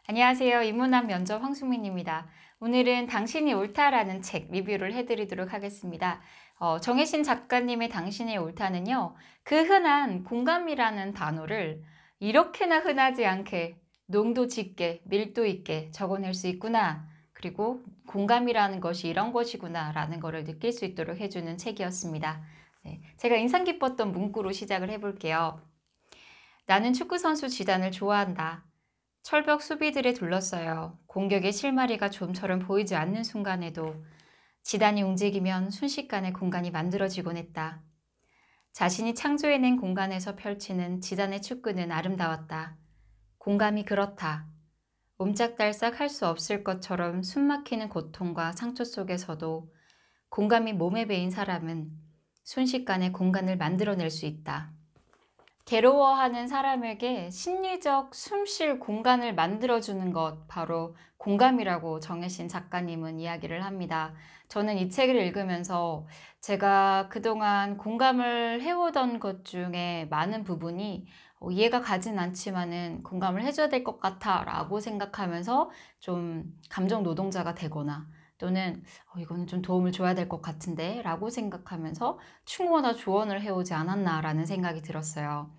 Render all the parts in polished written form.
안녕하세요. 인문학 면접 황숙민입니다. 오늘은 당신이 옳다라는 책 리뷰를 해드리도록 하겠습니다. 정혜신 작가님의 당신이 옳다는요. 그 흔한 공감이라는 단어를 이렇게나 흔하지 않게 농도 짙게 밀도 있게 적어낼 수 있구나. 그리고 공감이라는 것이 이런 것이구나 라는 것을 느낄 수 있도록 해주는 책이었습니다. 네, 제가 인상 깊었던 문구로 시작을 해볼게요. 나는 축구선수 지단을 좋아한다. 철벽 수비들에 둘러싸여 공격의 실마리가 좀처럼 보이지 않는 순간에도 지단이 움직이면 순식간에 공간이 만들어지곤 했다. 자신이 창조해낸 공간에서 펼치는 지단의 축구는 아름다웠다. 공감이 그렇다. 옴짝달싹 할 수 없을 것처럼 숨막히는 고통과 상처 속에서도 공감이 몸에 배인 사람은 순식간에 공간을 만들어낼 수 있다. 괴로워하는 사람에게 심리적 숨쉴 공간을 만들어주는 것, 바로 공감이라고 정혜신 작가님은 이야기를 합니다. 저는 이 책을 읽으면서 제가 그동안 공감을 해오던 것 중에 많은 부분이 이해가 가진 않지만은 공감을 해줘야 될 것 같아 라고 생각하면서 좀 감정 노동자가 되거나, 또는 이거는 좀 도움을 줘야 될 것 같은데 라고 생각하면서 충고나 조언을 해오지 않았나 라는 생각이 들었어요.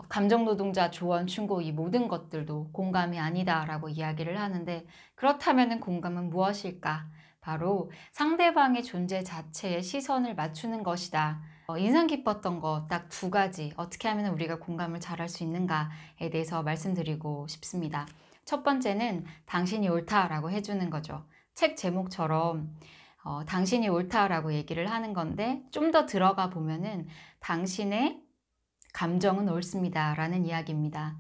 감정노동자, 조언, 충고, 이 모든 것들도 공감이 아니다 라고 이야기를 하는데, 그렇다면 공감은 무엇일까? 바로 상대방의 존재 자체에 시선을 맞추는 것이다. 인상 깊었던 거 딱 두 가지, 어떻게 하면 우리가 공감을 잘할 수 있는가에 대해서 말씀드리고 싶습니다. 첫 번째는 당신이 옳다라고 해주는 거죠. 책 제목처럼 당신이 옳다라고 얘기를 하는 건데, 좀 더 들어가 보면은 당신의 감정은 옳습니다 라는 이야기입니다.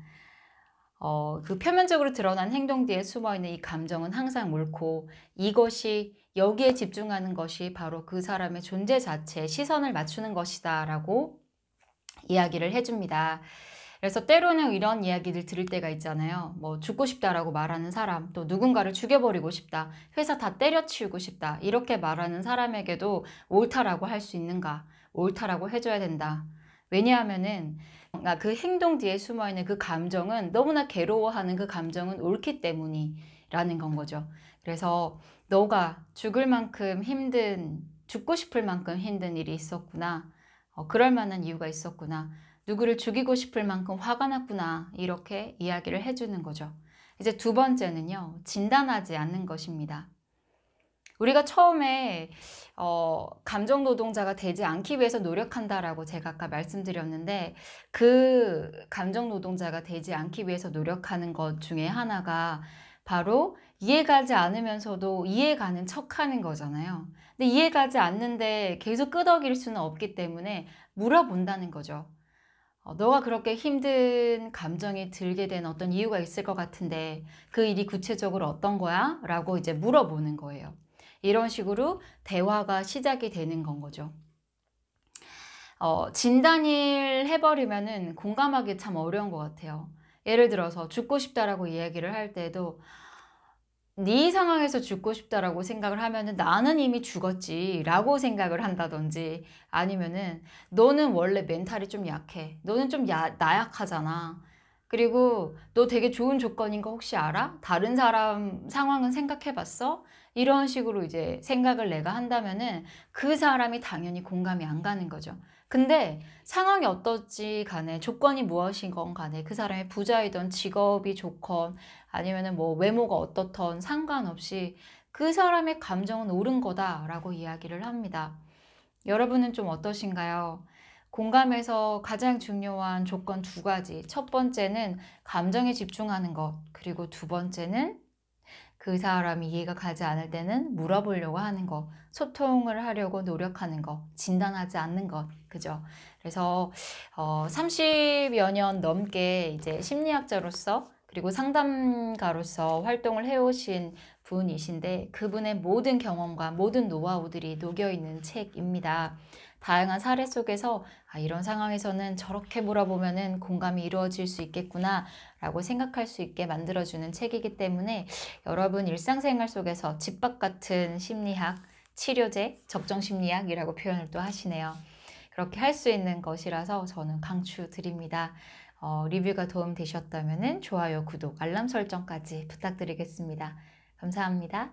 그 표면적으로 드러난 행동 뒤에 숨어있는 이 감정은 항상 옳고, 이것이 여기에 집중하는 것이 바로 그 사람의 존재 자체에 시선을 맞추는 것이다 라고 이야기를 해줍니다. 그래서 때로는 이런 이야기를 들을 때가 있잖아요. 뭐 죽고 싶다라고 말하는 사람, 또 누군가를 죽여버리고 싶다, 회사 다 때려치우고 싶다, 이렇게 말하는 사람에게도 옳다라고 할 수 있는가? 옳다라고 해줘야 된다. 왜냐하면은 그 행동 뒤에 숨어있는 그 감정은, 너무나 괴로워하는 그 감정은 옳기 때문이라는 건 거죠. 그래서 너가 죽을 만큼 힘든, 죽고 싶을 만큼 힘든 일이 있었구나. 그럴 만한 이유가 있었구나. 누구를 죽이고 싶을 만큼 화가 났구나. 이렇게 이야기를 해주는 거죠. 이제 두 번째는요, 진단하지 않는 것입니다. 우리가 처음에 감정 노동자가 되지 않기 위해서 노력한다라고 제가 아까 말씀드렸는데, 그 감정 노동자가 되지 않기 위해서 노력하는 것 중에 하나가 바로 이해가지 않으면서도 이해가는 척하는 거잖아요. 근데 이해가지 않는데 계속 끄덕일 수는 없기 때문에 물어본다는 거죠. 너가 그렇게 힘든 감정이 들게 된 어떤 이유가 있을 것 같은데 그 일이 구체적으로 어떤 거야? 라고 이제 물어보는 거예요. 이런 식으로 대화가 시작이 되는 건 거죠. 진단을 해버리면은 공감하기 참 어려운 것 같아요. 예를 들어서 죽고 싶다라고 이야기를 할 때도, 네 상황에서 죽고 싶다라고 생각을 하면은 나는 이미 죽었지 라고 생각을 한다든지, 아니면은 너는 원래 멘탈이 좀 약해, 너는 좀 나약하잖아, 그리고 너 되게 좋은 조건인 거 혹시 알아? 다른 사람 상황은 생각해 봤어? 이런 식으로 이제 생각을 내가 한다면은 그 사람이 당연히 공감이 안 가는 거죠. 근데 상황이 어떨지 간에, 조건이 무엇인 건 간에, 그 사람이 부자이던 직업이 좋건 아니면은 뭐 외모가 어떻던 상관없이 그 사람의 감정은 옳은 거다라고 이야기를 합니다. 여러분은 좀 어떠신가요? 공감에서 가장 중요한 조건 두 가지. 첫 번째는 감정에 집중하는 것. 그리고 두 번째는 그 사람이 이해가 가지 않을 때는 물어보려고 하는 것, 소통을 하려고 노력하는 것, 진단하지 않는 것, 그죠? 그래서 30여 년 넘게 이제 심리학자로서, 그리고 상담가로서 활동을 해오신 분이신데, 그분의 모든 경험과 모든 노하우들이 녹여있는 책입니다. 다양한 사례 속에서 이런 상황에서는 저렇게 물어보면은 공감이 이루어질 수 있겠구나 라고 생각할 수 있게 만들어주는 책이기 때문에, 여러분 일상생활 속에서 집밥 같은 심리학, 치료제, 적정심리학이라고 표현을 또 하시네요. 그렇게 할 수 있는 것이라서 저는 강추드립니다. 리뷰가 도움되셨다면 좋아요, 구독, 알람 설정까지 부탁드리겠습니다. 감사합니다.